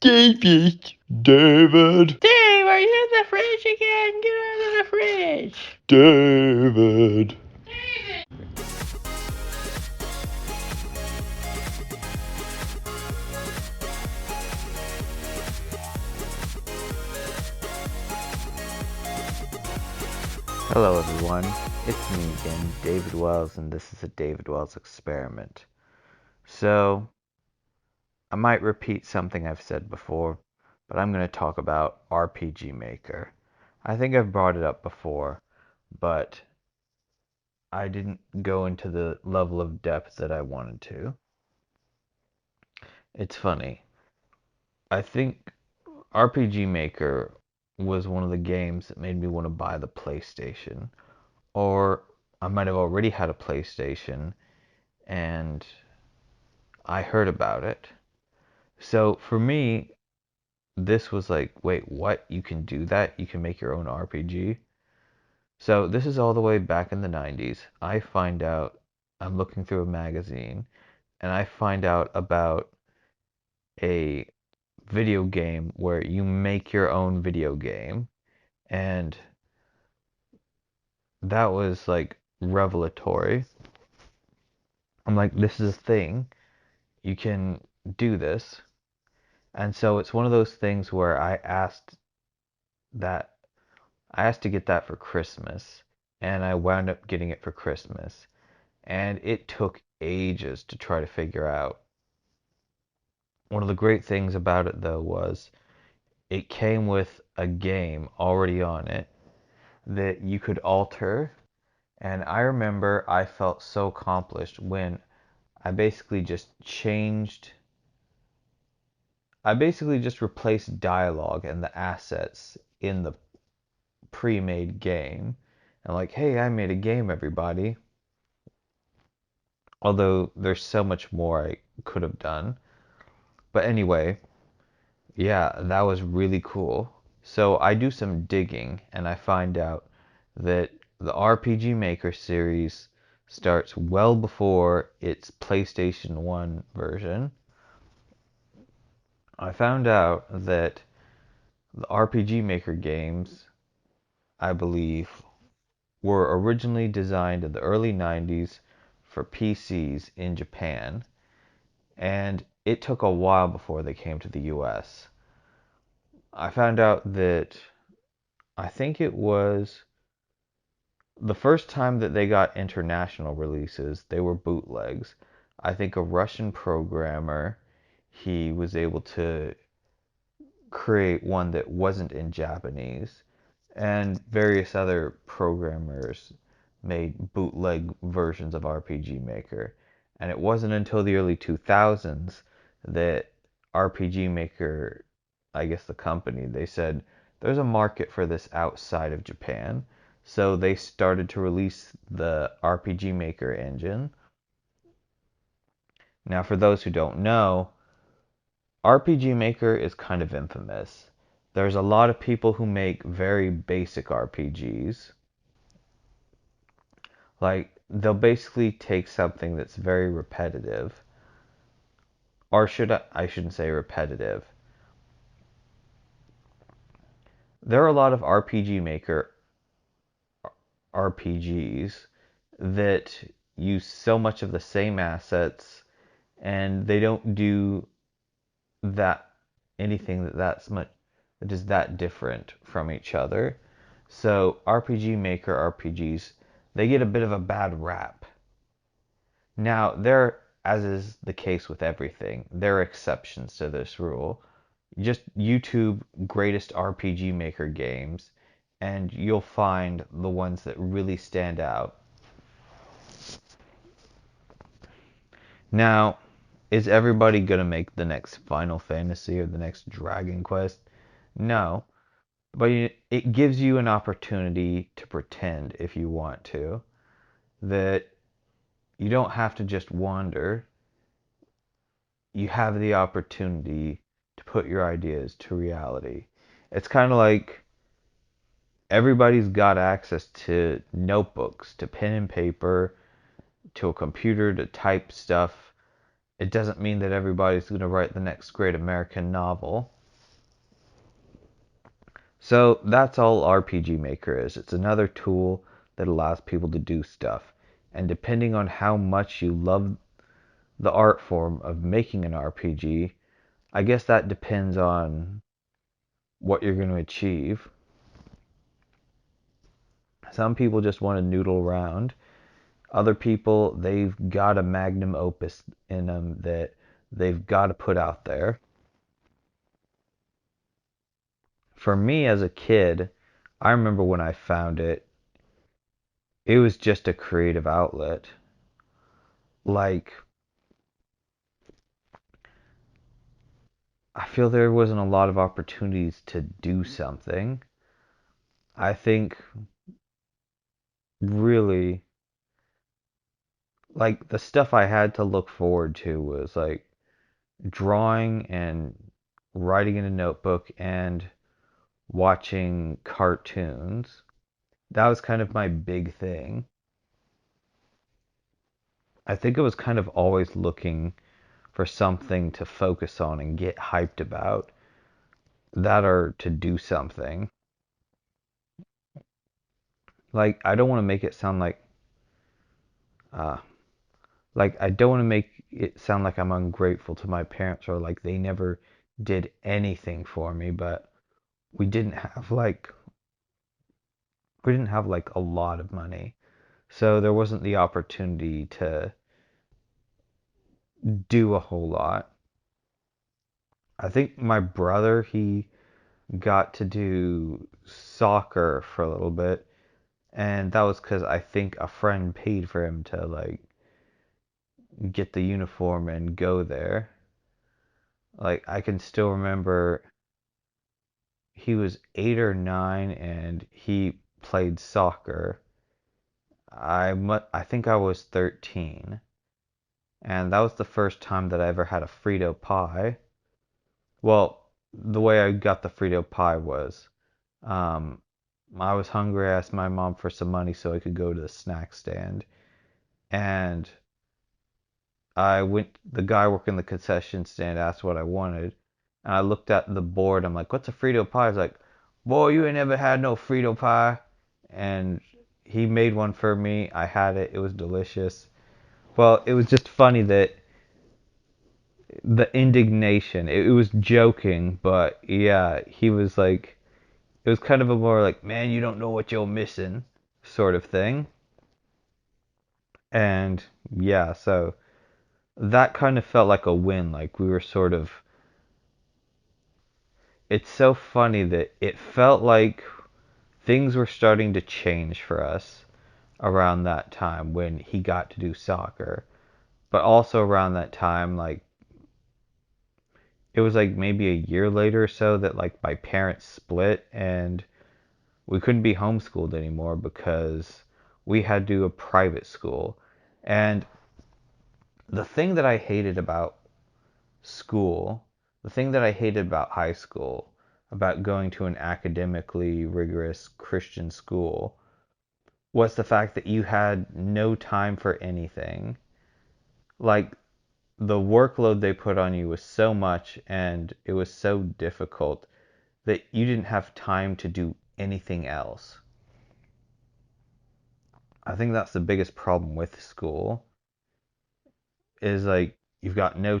David. David. Dave, are you in the fridge again? Get out of the fridge. David. Hello, everyone. It's me again, David Wells, and this is a David Wells experiment. So, I might repeat something I've said before, but I'm going to talk about RPG Maker. I think I've brought it up before, but I didn't go into the level of depth that I wanted to. It's funny. I think RPG Maker was one of the games that made me want to buy the PlayStation. Or I might have already had a PlayStation and I heard about it. So for me, this was like, wait, what? You can do that? You can make your own RPG? So this is all the way back in the 90s. I find out, I'm looking through a magazine, and I find out about a video game where you make your own video game. And that was like revelatory. I'm like, this is a thing. You can do this. And so it's one of those things where that I asked to get that for Christmas, and I wound up getting it for Christmas. And it took ages to try to figure out. One of the great things about it, though, was it came with a game already on it that you could alter. And I remember I felt so accomplished when I basically just changed. I basically just replaced dialogue and the assets in the pre-made game. And like, hey, I made a game, everybody. Although there's so much more I could have done. But anyway, yeah, that was really cool. So I do some digging and I find out that the RPG Maker series starts well before its PlayStation 1 version. I found out that the RPG Maker games, I believe, were originally designed in the early 90s for PCs in Japan, and it took a while before they came to the US. I found out that I think it was the first time that they got international releases, they were bootlegs. I think a Russian programmer, he was able to create one that wasn't in Japanese, and various other programmers made bootleg versions of RPG Maker. And it wasn't until the early 2000s that RPG Maker, I guess the company, they said there's a market for this outside of Japan. So they started to release the RPG Maker engine. Now, for those who don't know, RPG Maker is kind of infamous. There's a lot of people who make very basic RPGs. Like, they'll basically take something that's very repetitive, or I shouldn't say repetitive. There are a lot of RPG Maker RPGs that use so much of the same assets and they don't do that anything that is that different from each other. So RPG Maker RPGs, they get a bit of a bad rap. Now, there, as is the case with everything, there are exceptions to this rule. Just YouTube greatest RPG Maker games, and you'll find the ones that really stand out. Now, is everybody gonna make the next Final Fantasy or the next Dragon Quest? No, but it gives you an opportunity to pretend, if you want to, that you don't have to just wander. You have the opportunity to put your ideas to reality. It's kind of like everybody's got access to notebooks, to pen and paper, to a computer to type stuff. it doesn't mean that everybody's going to write the next great American novel. So that's all RPG Maker is. It's another tool that allows people to do stuff. And depending on how much you love the art form of making an RPG, I guess that depends on what you're going to achieve. Some people just want to noodle around. Other people, they've got a magnum opus in them that they've got to put out there. For me as a kid, I remember when I found it, it was just a creative outlet. Like, I feel there wasn't a lot of opportunities to do something. I think really, like, the stuff I had to look forward to was like drawing and writing in a notebook and watching cartoons. That was kind of my big thing. I think I was kind of always looking for something to focus on and get hyped about, that or to do something. Like, I don't want to make it sound uh, like I don't want to make it sound like I'm ungrateful to my parents or like they never did anything for me, but we didn't have like we didn't have like a lot of money. So there wasn't the opportunity to do a whole lot. I think my brother, he got to do soccer for a little bit, and that was because I think a friend paid for him to like get the uniform and go there. Like I can still remember he was 8 or 9 and he played soccer. I think I was 13, and that was the first time that I ever had a Frito pie. Well, the way I got the Frito pie was um, I was hungry. I asked my mom for some money so I could go to the snack stand, and the guy working the concession stand asked what I wanted, and I looked at the board. I'm like, "What's a Frito pie?" He's like, "Boy, you ain't never had no Frito pie." And he made one for me. I had it. It was delicious. Well, it was just funny that the indignation. It was joking, but yeah, he was like, it was kind of a more like, "Man, you don't know what you're missing," sort of thing. And yeah, so that kind of felt like a win. Like we were sort of, it's so funny that it felt like things were starting to change for us around that time when he got to do soccer. But also around that time, like it was like maybe a year later or so that like my parents split and we couldn't be homeschooled anymore because we had to do a private school. And the thing that I hated about school, the thing that I hated about high school, about going to an academically rigorous Christian school, was the fact that you had no time for anything. Like, the workload they put on you was so much and it was so difficult that you didn't have time to do anything else. I think that's the biggest problem with school is like you've got no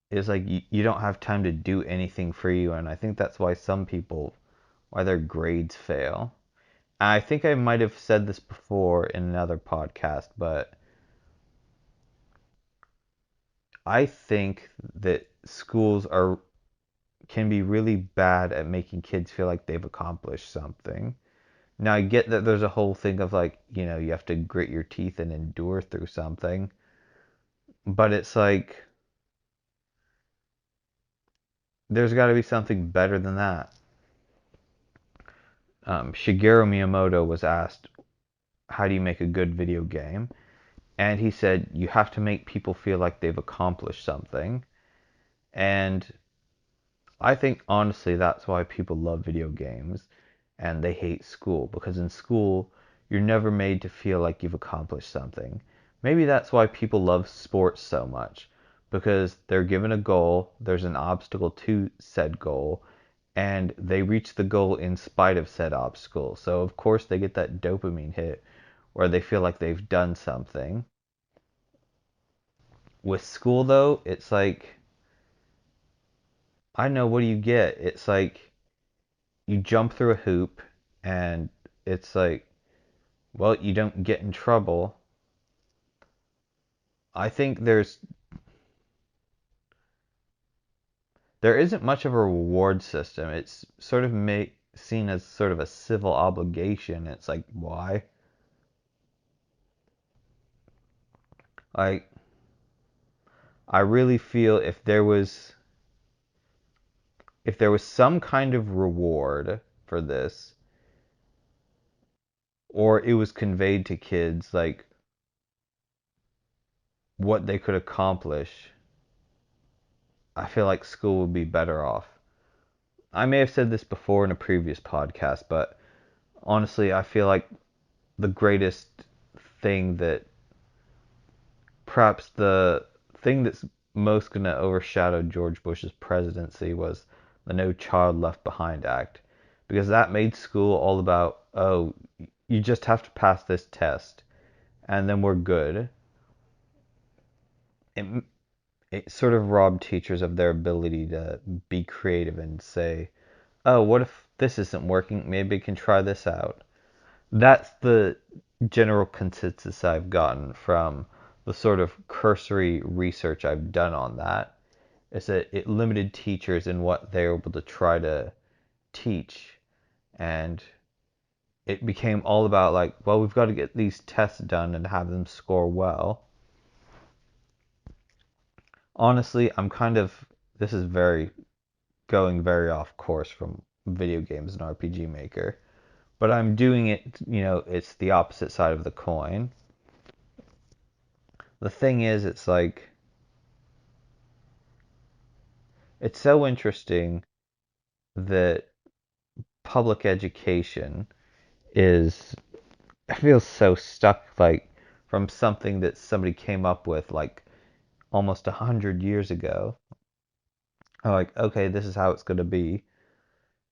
is like you don't have time to do anything for you, and I think that's why some people why their grades fail. I think I might have said this before in another podcast, but I think that schools are can be really bad at making kids feel like they've accomplished something. Now I get that there's a whole thing of like, you have to grit your teeth and endure through something, but it's like there's got to be something better than that. Shigeru Miyamoto was asked, "How do you make a good video game?" And he said, "You have to make people feel like they've accomplished something." And I think honestly that's why people love video games and they hate school because in school you're never made to feel like you've accomplished something. maybe that's why people love sports so much, because they're given a goal, there's an obstacle to said goal, and they reach the goal in spite of said obstacle. So of course they get that dopamine hit where they feel like they've done something. With school though, it's like, I know, what do you get? It's like you jump through a hoop and it's like, well, you don't get in trouble. I think there isn't much of a reward system. It's sort of seen as sort of a civil obligation. It's like, why? Like, I really feel if there was some kind of reward for this, or it was conveyed to kids like what they could accomplish, I feel like school would be better off. I may have said this before in a previous podcast, but honestly, I feel like the greatest thing that perhaps the thing that's most going to overshadow George Bush's presidency was the No Child Left Behind Act. Because that made school all about, oh, you just have to pass this test and then we're good. It, it sort of robbed teachers of their ability to be creative and say, oh, what if this isn't working? Maybe we can try this out. That's the general consensus I've gotten from the sort of cursory research I've done on that, is that it limited teachers in what they're able to try to teach. And it became all about like, well, we've got to get these tests done and have them score well. Honestly, this is very going very off course from video games and RPG Maker, but I'm doing it, it's the opposite side of the coin. The thing is, it's like, it's so interesting that public education is, I feel so stuck, like, from something that somebody came up with like almost 100 years ago. I'm like, okay, this is how it's going to be,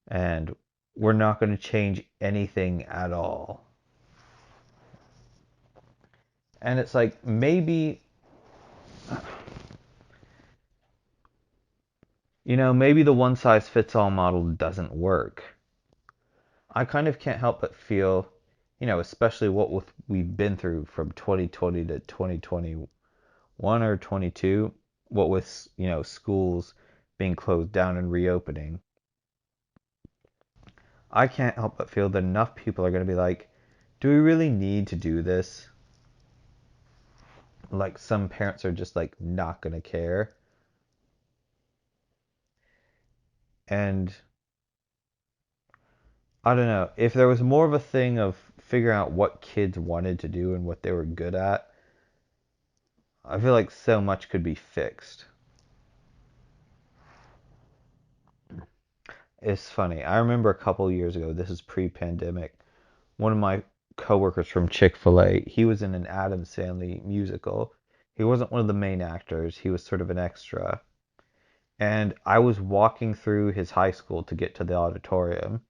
and we're not going to change anything at all. And it's like, maybe the one size fits all model doesn't work. I kind of can't help but feel, especially we've been through from 2020 to 2021 or 22, what with, schools being closed down and reopening. I can't help but feel that enough people are going to be like, do we really need to do this? Like, some parents are just like not going to care. And I don't know, if there was more of a thing of figuring out what kids wanted to do and what they were good at, I feel like so much could be fixed. It's funny. I remember a couple years ago, this is pre-pandemic, one of my coworkers from Chick-fil-A, he was in an Adam Sandler musical. He wasn't one of the main actors, he was sort of an extra. And I was walking through his high school to get to the auditorium,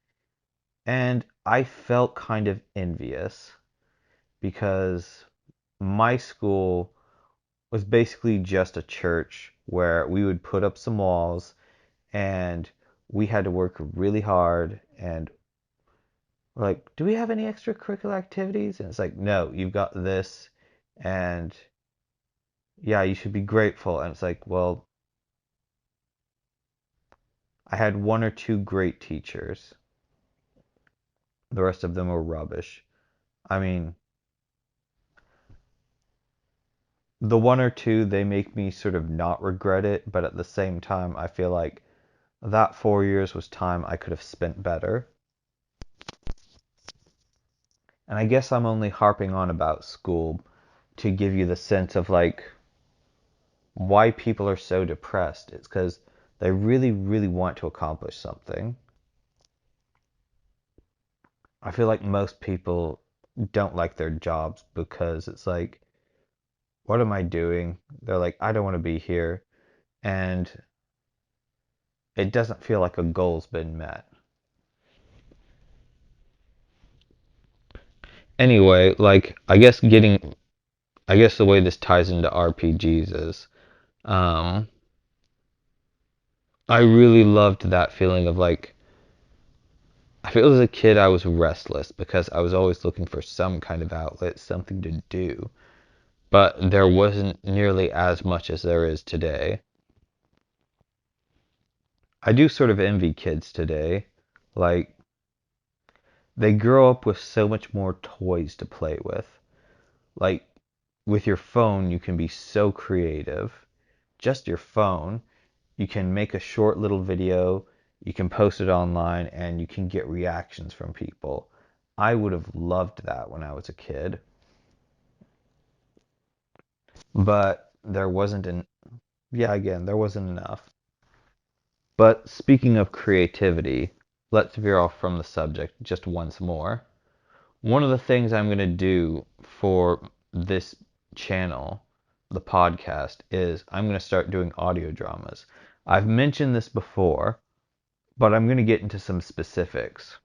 and I felt kind of envious because my school was basically just a church where we would put up some walls and we had to work really hard, and we're like, do we have any extracurricular activities? And it's like, no, you've got this, and yeah, you should be grateful. And it's like, well, I had one or two great teachers. The rest of them were rubbish. I mean, the one or two, they make me sort of not regret it, but at the same time, I feel like that 4 years was time I could have spent better. And I guess I'm only harping on about school to give you the sense of like why people are so depressed. It's because they really, really want to accomplish something. I feel like most people don't like their jobs because it's like, what am I doing? They're like, I don't want to be here. And it doesn't feel like a goal's been met. Anyway, like, I guess the way this ties into RPGs is, um, I really loved that feeling of like, I feel as a kid I was restless because I was always looking for some kind of outlet, something to do. But there wasn't nearly as much as there is today. I do sort of envy kids today. Like, they grow up with so much more toys to play with. Like, with your phone, you can be so creative. Just your phone. You can make a short little video, you can post it online, and you can get reactions from people. I would have loved that when I was a kid, but there wasn't an, yeah, again, there wasn't enough. But speaking of creativity, let's veer off from the subject just once more. One of the things I'm going to do for this channel, the podcast, is I'm going to start doing audio dramas. I've mentioned this before, but I'm going to get into some specifics.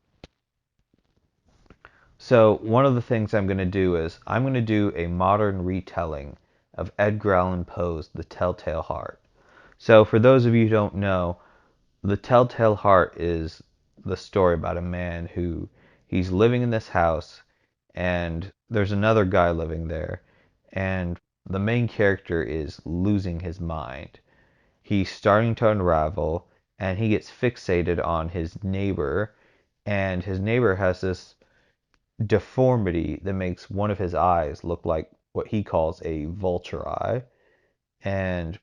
So, one of the things I'm going to do is I'm going to do a modern retelling of Edgar Allan Poe's The Telltale Heart. So, for those of you who don't know, The Telltale Heart is the story about a man who he's living in this house and there's another guy living there and the main character is losing his mind. He's starting to unravel and he gets fixated on his neighbor and his neighbor has this deformity that makes one of his eyes look like what he calls a vulture eye. And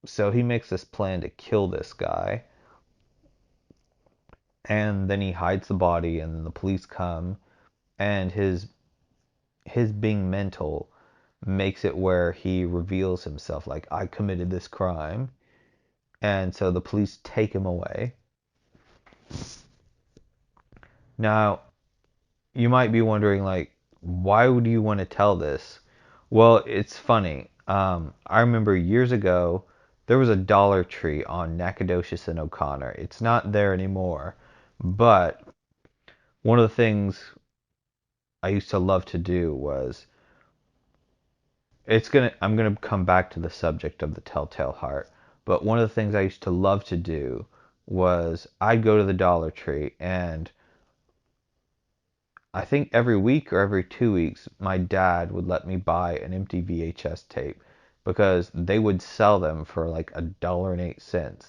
so he makes this plan to kill this guy. And then he hides the body and the police come and his being mental makes it where he reveals himself like I committed this crime. And so the police take him away. Now, you might be wondering like why would you want to tell this? Well, it's funny. I remember years ago there was a Dollar Tree on Nacogdoches and O'Connor. It's not there anymore, but one of the things I used to love to do was I'm gonna come back to the subject of the Telltale Heart, but one of the things I used to love to do was I'd go to the Dollar Tree and I think every week or every 2 weeks, my dad would let me buy an empty VHS tape because they would sell them for like $1.08.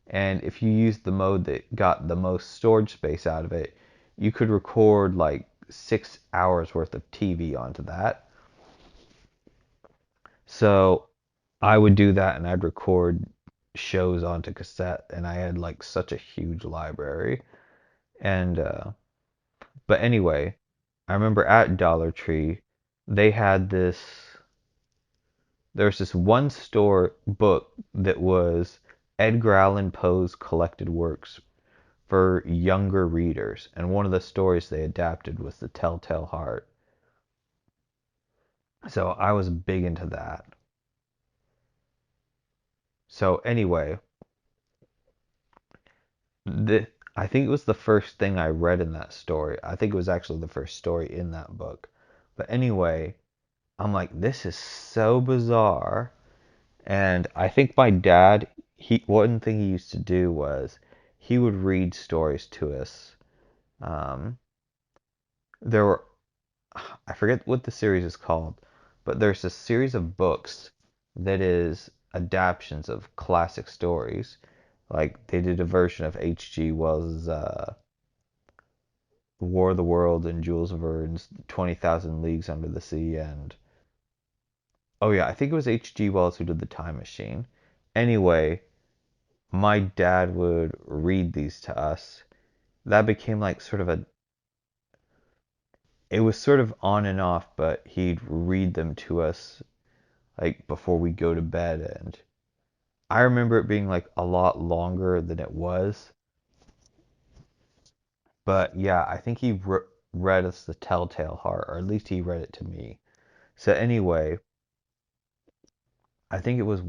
And if you used the mode that got the most storage space out of it, you could record like 6 hours worth of TV onto that. So I would do that and I'd record shows onto cassette, and I had like such a huge library. And but anyway, I remember at Dollar Tree, they had this. There's this one store book that was Edgar Allan Poe's collected works for younger readers, and one of the stories they adapted was The Telltale Heart. So I was big into that. So anyway, the I think it was the first thing I read in that story. I think it was actually the first story in that book. But anyway, I'm like, this is so bizarre. And I think my dad, he one thing he used to do was he would read stories to us. Um, there were I forget what the series is called, but there's a series of books that is adaptations of classic stories. Like they did a version of H.G. Wells' War of the World and Jules Verne's 20,000 Leagues Under the Sea and oh yeah, I think it was H.G. Wells who did The Time Machine. Anyway, my dad would read these to us. That became like sort of a it was sort of on and off, but he'd read them to us like before we go to bed and I remember it being like a lot longer than it was. But yeah, I think he read us The Telltale Heart, or at least he read it to me. So anyway, I think it was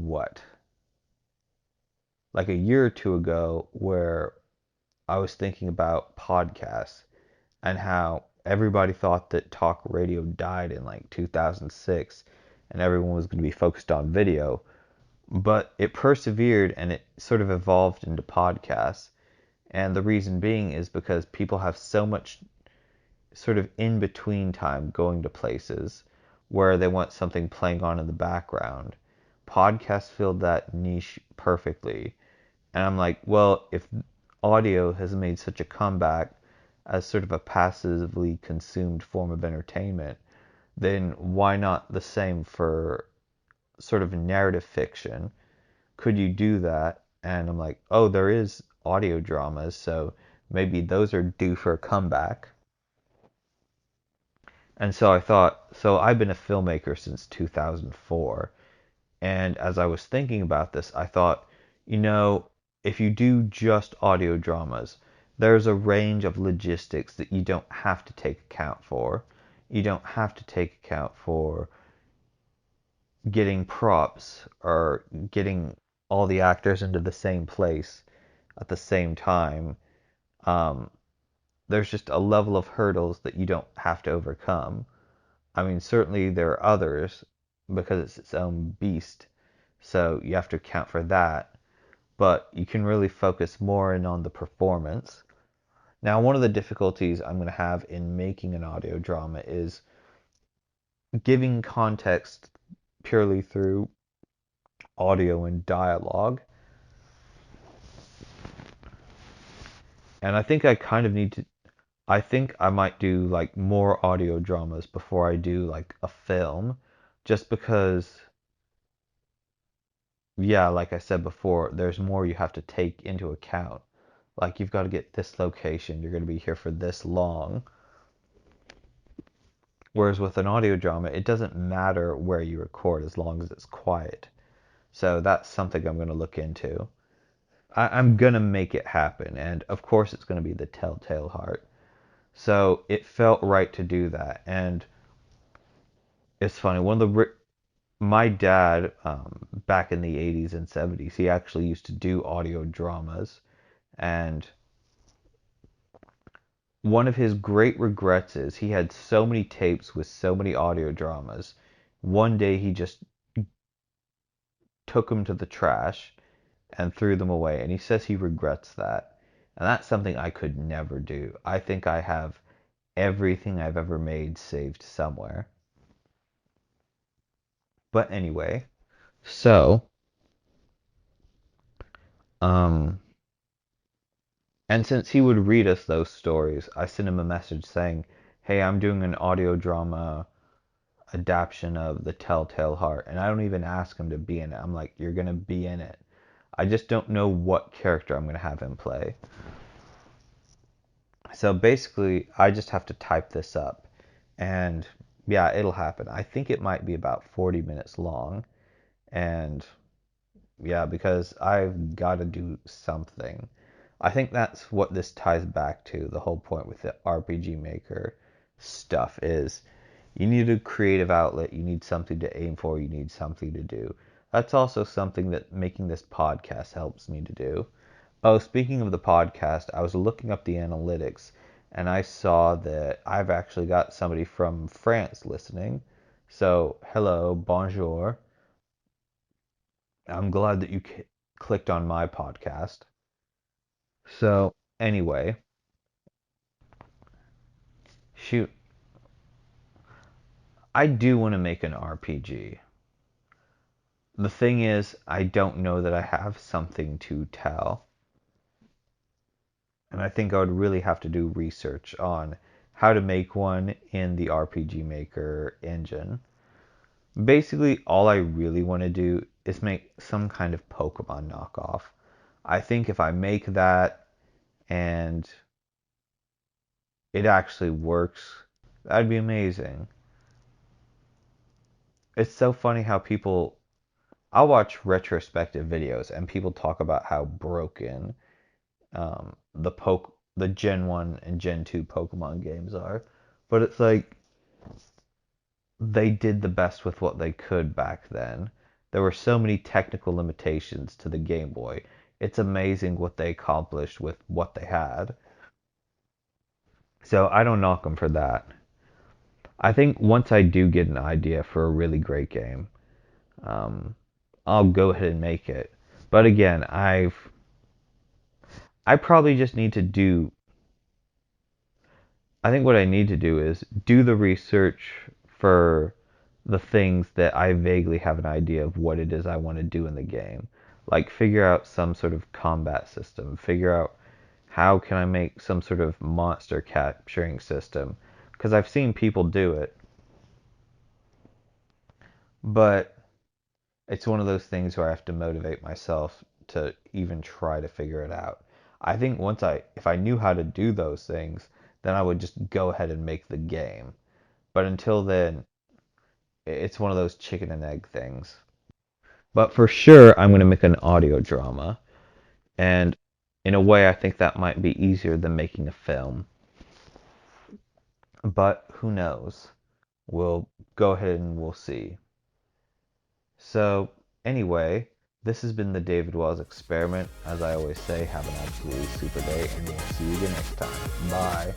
like a year or two ago, where I was thinking about podcasts and how everybody thought that talk radio died in like 2006 and everyone was going to be focused on video. But it persevered and it sort of evolved into podcasts. And the reason being is because people have so much sort of in between time going to places where they want something playing on in the background. Podcasts filled that niche perfectly. And I'm like, well, if audio has made such a comeback as sort of a passively consumed form of entertainment, then why not the same for sort of narrative fiction? Could you do that? And I'm like, oh, there is audio dramas, so maybe those are due for a comeback. And so I thought, so I've been a filmmaker since 2004. And as I was thinking about this, I thought, if you do just audio dramas, there's a range of logistics that you don't have to take account for. You don't have to take account for getting props or getting all the actors into the same place at the same time. Um, there's just a level of hurdles that you don't have to overcome. I mean, certainly there are others because it's its own beast, so you have to account for that. But you can really focus more in on the performance. Now, one of the difficulties I'm going to have in making an audio drama is giving context purely through audio and dialogue. And I think I kind of need to, I think I might do like more audio dramas before I do like a film, just because, yeah, like I said before, there's more you have to take into account. Like you've got to get this location, you're going to be here for this long. Whereas with an audio drama, it doesn't matter where you record as long as it's quiet. So that's something I'm going to look into. I'm going to make it happen. And of course, it's going to be the Telltale Heart. So it felt right to do that. And it's funny, my dad, back in the 80s and 70s, he actually used to do audio dramas. And one of his great regrets is he had so many tapes with so many audio dramas. One day he just took them to the trash and threw them away. And he says he regrets that. And that's something I could never do. I think I have everything I've ever made saved somewhere. But anyway, so, um, and since he would read us those stories, I sent him a message saying, hey, I'm doing an audio drama adaptation of The Telltale Heart. And I don't even ask him to be in it. I'm like, you're going to be in it. I just don't know what character I'm going to have him play. So basically, I just have to type this up. And yeah, it'll happen. I think it might be about 40 minutes long. And yeah, because I've got to do something. I think that's what this ties back to. The whole point with the RPG Maker stuff is you need a creative outlet, you need something to aim for, you need something to do. That's also something that making this podcast helps me to do. Oh, speaking of the podcast, I was looking up the analytics and I saw that I've actually got somebody from France listening. So, hello, bonjour. I'm glad that you clicked on my podcast. So, anyway, shoot, I do want to make an RPG. The thing is, I don't know that I have something to tell. And I think I would really have to do research on how to make one in the RPG Maker engine. Basically, all I really want to do is make some kind of Pokemon knockoff. I think if I make that and it actually works, that'd be amazing. It's so funny how I'll watch retrospective videos and people talk about how broken the Gen 1 and Gen 2 Pokemon games are. But it's like they did the best with what they could back then. there were so many technical limitations to the Game Boy. It's amazing what they accomplished with what they had. So I don't knock them for that. I think once I do get an idea for a really great game, um, I'll go ahead and make it. But again, I probably just need to do. I think what I need to do is do the research for the things that I vaguely have an idea of what it is I want to do in the game. Like figure out some sort of combat system, figure out how can I make some sort of monster capturing system, because I've seen people do it, but it's one of those things where I have to motivate myself to even try to figure it out. I think if I knew how to do those things, then I would just go ahead and make the game. But until then, it's one of those chicken and egg things. But for sure, I'm going to make an audio drama. And in a way, I think that might be easier than making a film. But who knows? We'll go ahead and we'll see. So, anyway, this has been the David Wells experiment. As I always say, have an absolutely super day, and we'll see you again next time. Bye.